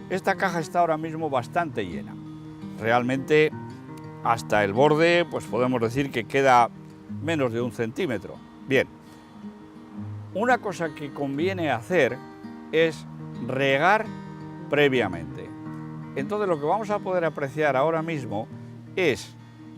Esta caja está ahora mismo bastante llena. Realmente hasta el borde, pues podemos decir que queda menos de 1 centímetro. Bien, una cosa que conviene hacer es regar previamente. Entonces lo que vamos a poder apreciar ahora mismo es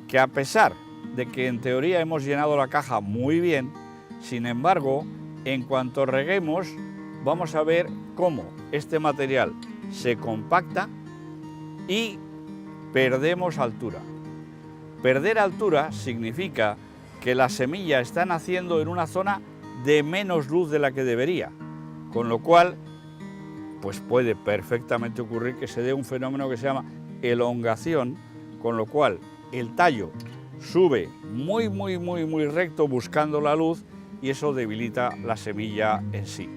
que, a pesar de que en teoría hemos llenado la caja muy bien, sin embargo, en cuanto reguemos, vamos a ver cómo este material se compacta y perdemos altura. Perder altura significa que la semilla está naciendo en una zona de menos luz de la que debería, con lo cual pues puede perfectamente ocurrir que se dé un fenómeno que se llama elongación, con lo cual el tallo sube muy recto buscando la luz y eso debilita la semilla en sí.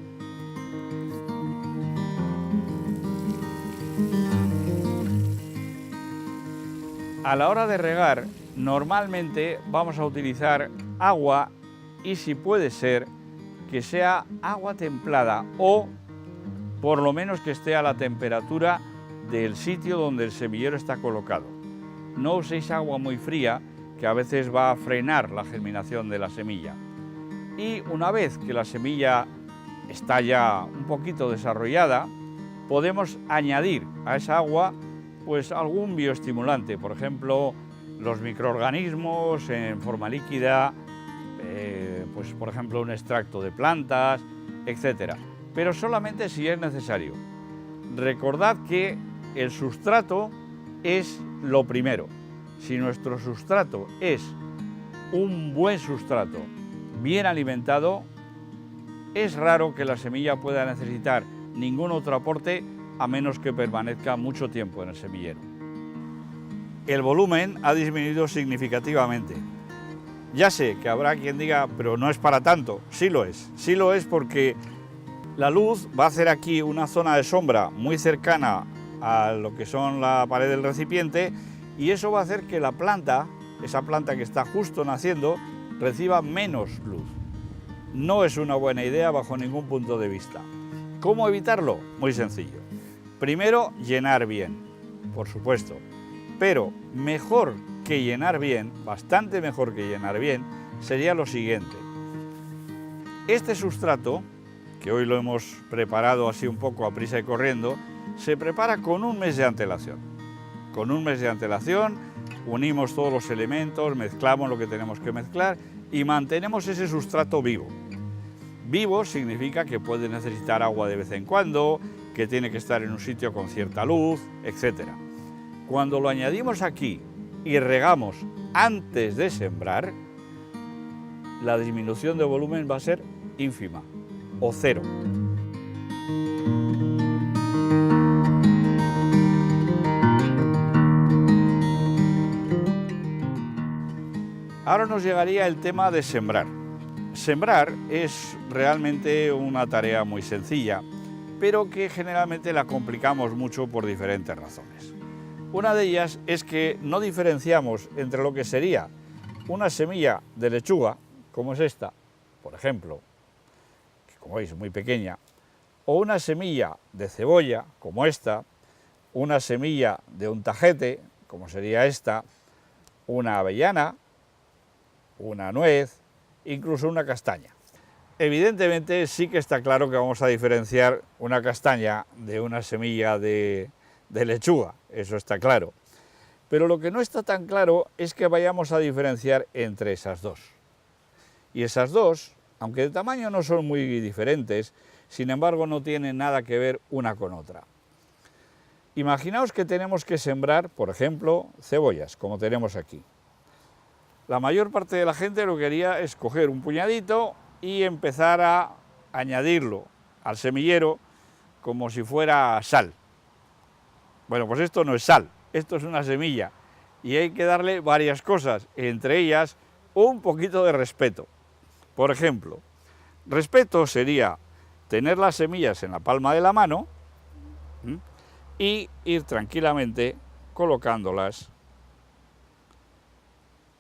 A la hora de regar, normalmente vamos a utilizar agua y, si puede ser, que sea agua templada o por lo menos que esté a la temperatura del sitio donde el semillero está colocado. No uséis agua muy fría, que a veces va a frenar la germinación de la semilla. Y una vez que la semilla está ya un poquito desarrollada, podemos añadir a esa agua pues algún bioestimulante, por ejemplo, los microorganismos en forma líquida, pues por ejemplo un extracto de plantas, etcétera. Pero solamente si es necesario. Recordad que el sustrato es lo primero. Si nuestro sustrato es un buen sustrato, bien alimentado, es raro que la semilla pueda necesitar ningún otro aporte a menos que permanezca mucho tiempo en el semillero. El volumen ha disminuido significativamente. Ya sé que habrá quien diga, pero no es para tanto. Sí lo es porque la luz va a hacer aquí una zona de sombra muy cercana a lo que son la pared del recipiente, y eso va a hacer que la planta, esa planta que está justo naciendo, reciba menos luz. No es una buena idea bajo ningún punto de vista. ¿Cómo evitarlo? Muy sencillo. Primero, llenar bien, por supuesto, pero mejor que llenar bien, bastante mejor que llenar bien, sería lo siguiente. Este sustrato, que hoy lo hemos preparado así un poco a prisa y corriendo, se prepara con 1 mes de antelación. Con 1 mes de antelación unimos todos los elementos, mezclamos lo que tenemos que mezclar y mantenemos ese sustrato vivo. Vivo significa que puede necesitar agua de vez en cuando, que tiene que estar en un sitio con cierta luz, etc. Cuando lo añadimos aquí y regamos antes de sembrar, la disminución de volumen va a ser ínfima o cero. Ahora nos llegaría el tema de sembrar. Sembrar es realmente una tarea muy sencilla, pero que generalmente la complicamos mucho por diferentes razones. Una de ellas es que no diferenciamos entre lo que sería una semilla de lechuga, como es esta, por ejemplo, que como veis es muy pequeña, o una semilla de cebolla, como esta, una semilla de un tajete, como sería esta, una avellana, una nuez, incluso una castaña. Evidentemente sí que está claro que vamos a diferenciar una castaña de una semilla de lechuga, eso está claro. Pero lo que no está tan claro es que vayamos a diferenciar entre esas dos. Y esas dos, aunque de tamaño no son muy diferentes, sin embargo no tienen nada que ver una con otra. Imaginaos que tenemos que sembrar, por ejemplo, cebollas, como tenemos aquí. La mayor parte de la gente lo que haría es coger un puñadito y empezar a añadirlo al semillero como si fuera sal. Bueno, pues esto no es sal, esto es una semilla y hay que darle varias cosas, entre ellas un poquito de respeto. Por ejemplo, respeto sería tener las semillas en la palma de la mano y ir tranquilamente colocándolas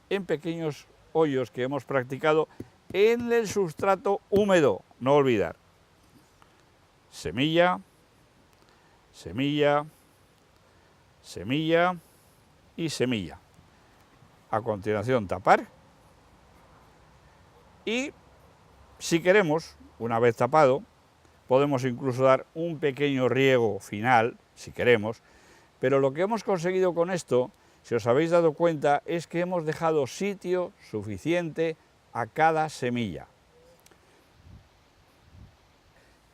en pequeños hoyos que hemos practicado en el sustrato húmedo, no olvidar. Semilla, semilla, semilla y semilla. A continuación tapar y si queremos, una vez tapado, podemos incluso dar un pequeño riego final, si queremos, pero lo que hemos conseguido con esto, si os habéis dado cuenta, es que hemos dejado sitio suficiente a cada semilla.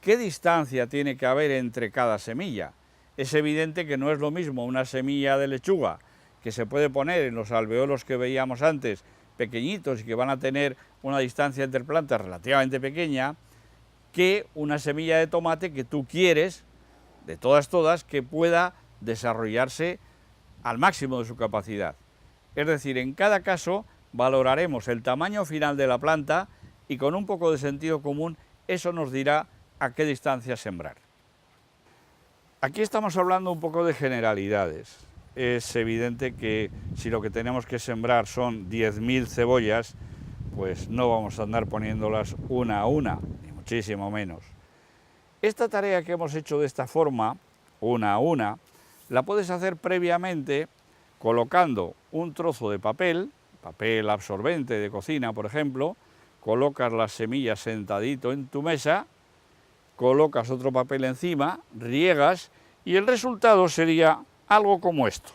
¿Qué distancia tiene que haber entre cada semilla? Es evidente que no es lo mismo una semilla de lechuga que se puede poner en los alveolos que veíamos antes, pequeñitos y que van a tener una distancia entre plantas relativamente pequeña, que una semilla de tomate que tú quieres, de todas, que pueda desarrollarse al máximo de su capacidad. Es decir, en cada caso valoraremos el tamaño final de la planta y con un poco de sentido común eso nos dirá a qué distancia sembrar. Aquí estamos hablando un poco de generalidades. Es evidente que si lo que tenemos que sembrar son 10.000 cebollas, pues no vamos a andar poniéndolas una a una, ni muchísimo menos. Esta tarea que hemos hecho de esta forma, una a una, la puedes hacer previamente colocando un trozo de papel absorbente de cocina, por ejemplo, colocas las semillas sentadito en tu mesa, colocas otro papel encima, riegas y el resultado sería algo como esto.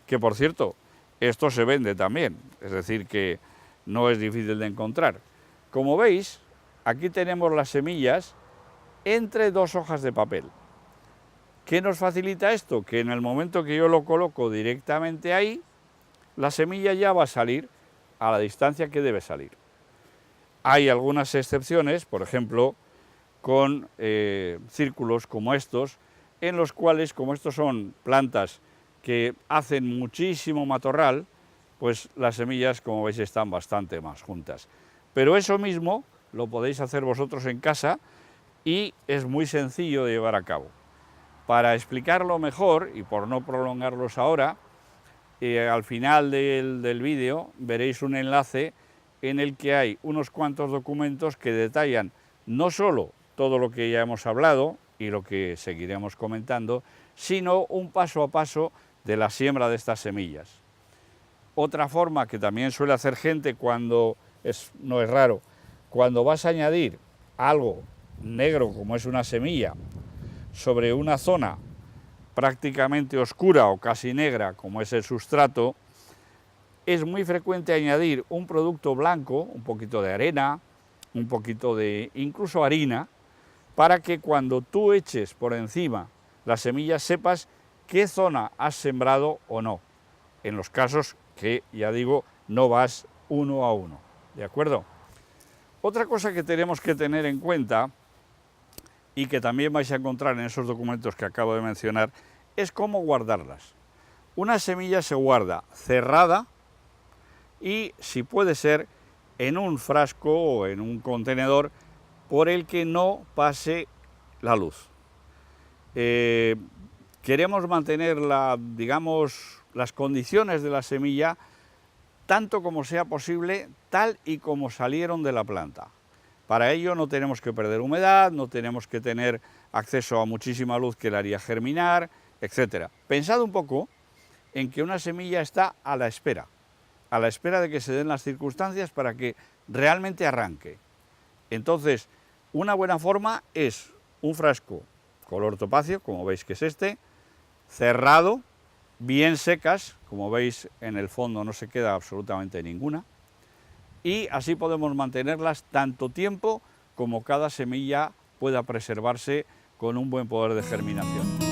Que por cierto, esto se vende también, es decir que no es difícil de encontrar. Como veis, aquí tenemos las semillas entre dos hojas de papel. ¿Qué nos facilita esto? Que en el momento que yo lo coloco directamente ahí, la semilla ya va a salir a la distancia que debe salir. Hay algunas excepciones, por ejemplo, con círculos como estos, en los cuales, como estos son plantas que hacen muchísimo matorral, pues las semillas, como veis, están bastante más juntas. Pero eso mismo lo podéis hacer vosotros en casa y es muy sencillo de llevar a cabo. Para explicarlo mejor, y por no prolongarlos ahora, al final del vídeo veréis un enlace en el que hay unos cuantos documentos que detallan no solo todo lo que ya hemos hablado y lo que seguiremos comentando, sino un paso a paso de la siembra de estas semillas. Otra forma que también suele hacer gente cuando, no es raro, cuando vas a añadir algo negro como es una semilla sobre una zona prácticamente oscura o casi negra como es el sustrato, es muy frecuente añadir un producto blanco, un poquito de arena, un poquito de incluso harina, para que cuando tú eches por encima las semillas sepas qué zona has sembrado o no, en los casos que, ya digo, no vas uno a uno, ¿de acuerdo? Otra cosa que tenemos que tener en cuenta, y que también vais a encontrar en esos documentos que acabo de mencionar, es cómo guardarlas. Una semilla se guarda cerrada y, si puede ser, en un frasco o en un contenedor por el que no pase la luz. Queremos mantener digamos, las condiciones de la semilla tanto como sea posible, tal y como salieron de la planta. Para ello no tenemos que perder humedad, no tenemos que tener acceso a muchísima luz que la haría germinar, etc. Pensad un poco en que una semilla está a la espera de que se den las circunstancias para que realmente arranque. Entonces, una buena forma es un frasco color topacio, como veis que es este, cerrado, bien secas, como veis en el fondo no se queda absolutamente ninguna, y así podemos mantenerlas tanto tiempo como cada semilla pueda preservarse con un buen poder de germinación.